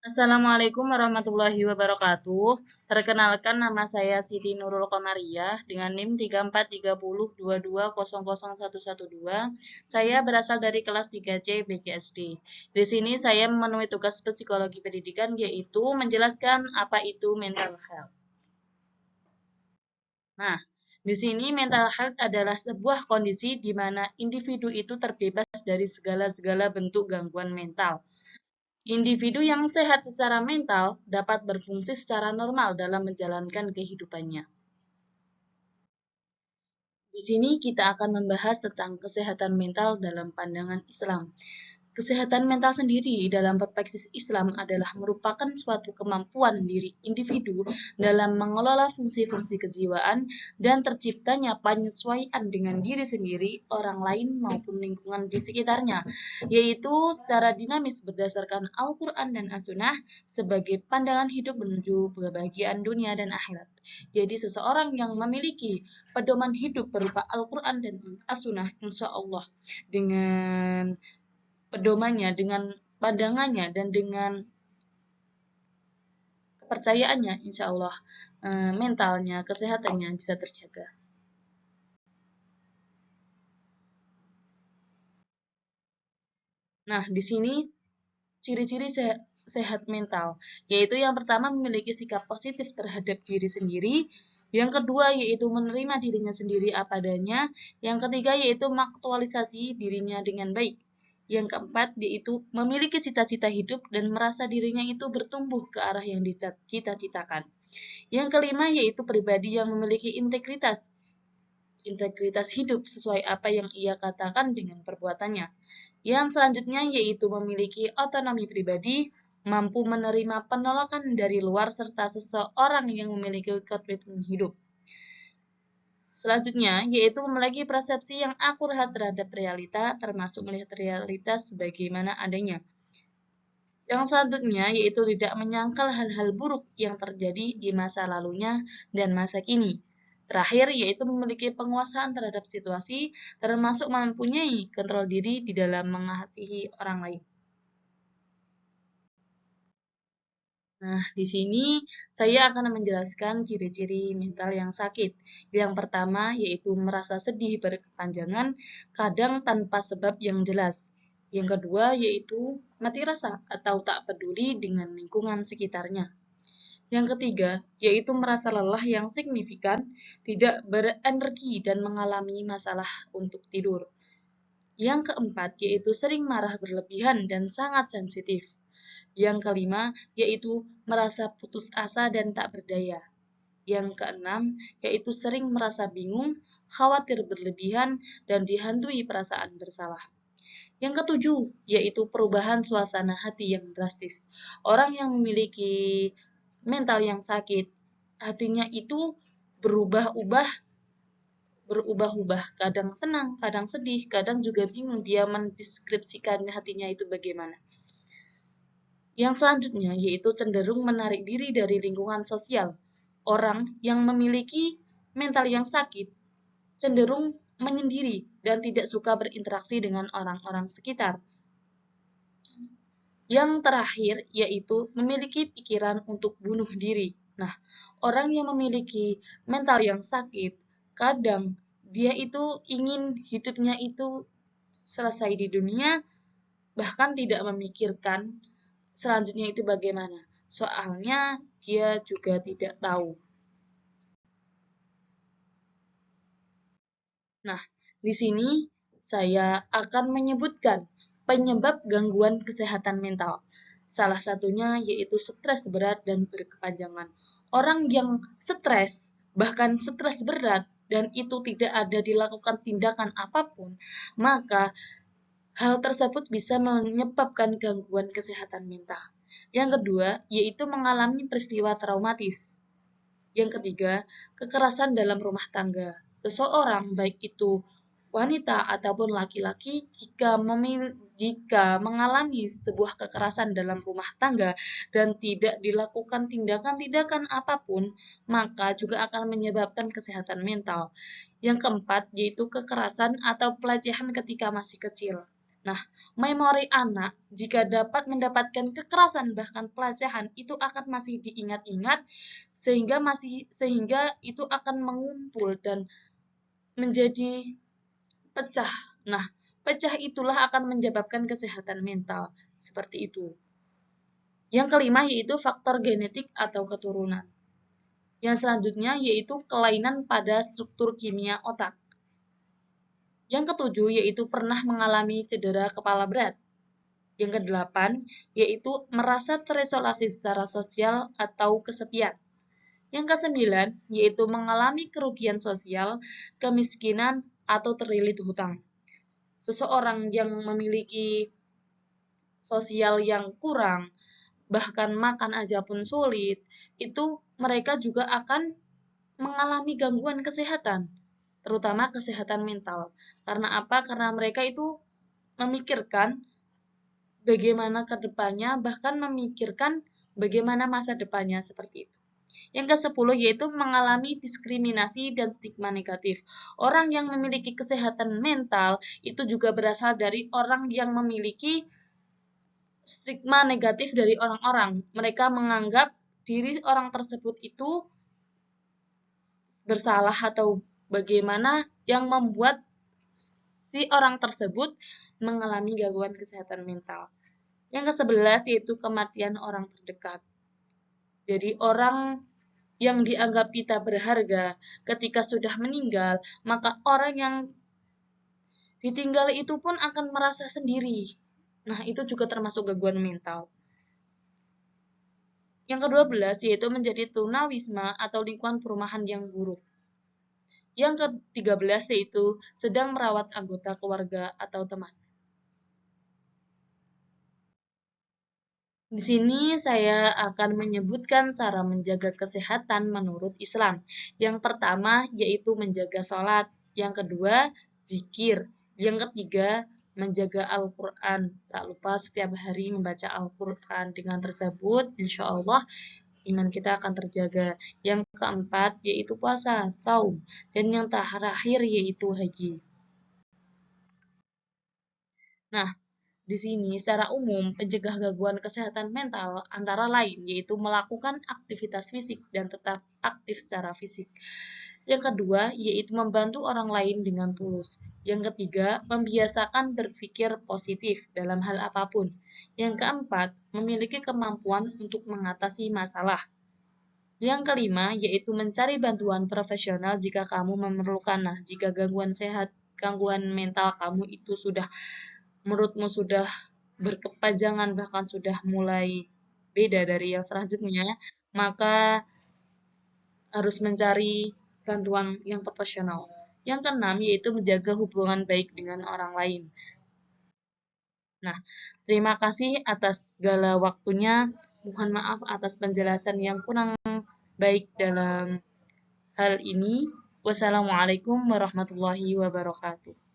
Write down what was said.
Assalamualaikum warahmatullahi wabarakatuh. Perkenalkan nama saya Siti Nurul Komariah dengan NIM 343022001112. Saya berasal dari kelas 3C BGSD. Di sini saya memenuhi tugas psikologi pendidikan yaitu menjelaskan apa itu mental health. Nah, di sini mental health adalah sebuah kondisi di mana individu itu terbebas dari segala bentuk gangguan mental. Individu yang sehat secara mental dapat berfungsi secara normal dalam menjalankan kehidupannya. Di sini kita akan membahas tentang kesehatan mental dalam pandangan Islam. Kesehatan mental sendiri dalam perspektif Islam adalah merupakan suatu kemampuan diri individu dalam mengelola fungsi-fungsi kejiwaan dan terciptanya penyesuaian dengan diri sendiri, orang lain maupun lingkungan di sekitarnya, yaitu secara dinamis berdasarkan Al-Quran dan As-Sunnah sebagai pandangan hidup menuju kebahagiaan dunia dan akhirat. Jadi seseorang yang memiliki pedoman hidup berupa Al-Quran dan As-Sunnah, insya Allah dengan pedomannya, dengan pandangannya, dan dengan kepercayaannya, insya Allah mentalnya, kesehatannya bisa terjaga. Nah, di sini ciri-ciri sehat mental, yaitu yang pertama memiliki sikap positif terhadap diri sendiri, yang kedua yaitu menerima dirinya sendiri apa adanya, yang ketiga yaitu mengaktualisasi dirinya dengan baik, yang keempat yaitu memiliki cita-cita hidup dan merasa dirinya itu bertumbuh ke arah yang dicita-citakan. Yang kelima yaitu pribadi yang memiliki integritas hidup sesuai apa yang ia katakan dengan perbuatannya. Yang selanjutnya yaitu memiliki otonomi pribadi, mampu menerima penolakan dari luar serta seseorang yang memiliki komitmen hidup. Selanjutnya yaitu memiliki persepsi yang akurat terhadap realita, termasuk melihat realitas sebagaimana adanya. Yang selanjutnya yaitu tidak menyangkal hal-hal buruk yang terjadi di masa lalunya dan masa kini. Terakhir yaitu memiliki penguasaan terhadap situasi, termasuk mempunyai kontrol diri di dalam mengasihi orang lain. Nah, di sini saya akan menjelaskan ciri-ciri mental yang sakit. Yang pertama yaitu merasa sedih berkepanjangan, kadang tanpa sebab yang jelas. Yang kedua yaitu mati rasa atau tak peduli dengan lingkungan sekitarnya. Yang ketiga yaitu merasa lelah yang signifikan, tidak berenergi dan mengalami masalah untuk tidur. Yang keempat yaitu sering marah berlebihan dan sangat sensitif. Yang kelima yaitu merasa putus asa dan tak berdaya. Yang keenam yaitu sering merasa bingung, khawatir berlebihan, dan dihantui perasaan bersalah. Yang ketujuh yaitu perubahan suasana hati yang drastis. Orang yang memiliki mental yang sakit, hatinya itu berubah-ubah, kadang senang, kadang sedih, kadang juga bingung dia mendeskripsikan hatinya itu bagaimana. Yang selanjutnya yaitu cenderung menarik diri dari lingkungan sosial. Orang yang memiliki mental yang sakit cenderung menyendiri dan tidak suka berinteraksi dengan orang-orang sekitar. Yang terakhir yaitu memiliki pikiran untuk bunuh diri. Nah, orang yang memiliki mental yang sakit, kadang dia itu ingin hidupnya itu selesai di dunia, bahkan tidak memikirkan selanjutnya itu bagaimana. Soalnya dia juga tidak tahu. Nah, di sini saya akan menyebutkan penyebab gangguan kesehatan mental. Salah satunya yaitu stres berat dan berkepanjangan. Orang yang stres, bahkan stres berat, dan itu tidak ada dilakukan tindakan apapun, maka hal tersebut bisa menyebabkan gangguan kesehatan mental. Yang kedua, yaitu mengalami peristiwa traumatis. Yang ketiga, kekerasan dalam rumah tangga. Seseorang, baik itu wanita ataupun laki-laki, jika mengalami sebuah kekerasan dalam rumah tangga dan tidak dilakukan tindakan-tindakan apapun, maka juga akan menyebabkan kesehatan mental. Yang keempat, yaitu kekerasan atau pelecehan ketika masih kecil. Nah, memori anak jika dapat mendapatkan kekerasan bahkan pelecehan itu akan masih diingat-ingat sehingga itu akan mengumpul dan menjadi pecah. Nah, pecah itulah akan menyebabkan kesehatan mental seperti itu. Yang kelima yaitu faktor genetik atau keturunan. Yang selanjutnya yaitu kelainan pada struktur kimia otak. Yang ketujuh yaitu pernah mengalami cedera kepala berat. Yang kedelapan yaitu merasa terisolasi secara sosial atau kesepian. Yang kesembilan yaitu mengalami kerugian sosial, kemiskinan, atau terlilit hutang. Seseorang yang memiliki sosial yang kurang, bahkan makan aja pun sulit, itu mereka juga akan mengalami gangguan kesehatan, terutama kesehatan mental. Karena apa? Karena mereka itu memikirkan bagaimana ke depannya, bahkan memikirkan bagaimana masa depannya seperti itu. Yang ke-10 yaitu mengalami diskriminasi dan stigma negatif. Orang yang memiliki kesehatan mental itu juga berasal dari orang yang memiliki stigma negatif dari orang-orang. Mereka menganggap diri orang tersebut itu bersalah atau bagaimana yang membuat si orang tersebut mengalami gangguan kesehatan mental. Yang ke-11 yaitu kematian orang terdekat. Jadi orang yang dianggap kita berharga ketika sudah meninggal, maka orang yang ditinggal itu pun akan merasa sendiri. Nah, itu juga termasuk gangguan mental. Yang ke-12 yaitu menjadi tunawisma atau lingkungan perumahan yang buruk. Yang ke-13 yaitu sedang merawat anggota keluarga atau teman. Di sini saya akan menyebutkan cara menjaga kesehatan menurut Islam. Yang pertama yaitu menjaga sholat. Yang kedua, zikir. Yang ketiga, menjaga Al-Quran. Tak lupa setiap hari membaca Al-Quran. Dengan tersebut, insya Allah iman kita akan terjaga. Yang keempat yaitu puasa, saum. Dan yang terakhir yaitu haji. Nah, di sini secara umum pencegah gangguan kesehatan mental antara lain yaitu melakukan aktivitas fisik dan tetap aktif secara fisik. Yang kedua yaitu membantu orang lain dengan tulus. Yang ketiga, membiasakan berpikir positif dalam hal apapun. Yang keempat, memiliki kemampuan untuk mengatasi masalah. Yang kelima yaitu mencari bantuan profesional jika kamu memerlukan. Nah, jika gangguan mental kamu itu menurutmu sudah berkepanjangan bahkan sudah mulai beda dari yang selanjutnya, maka harus mencari bantuan yang profesional. Yang keenam yaitu menjaga hubungan baik dengan orang lain. Nah, terima kasih atas segala waktunya. Mohon maaf atas penjelasan yang kurang baik dalam hal ini. Wassalamualaikum warahmatullahi wabarakatuh.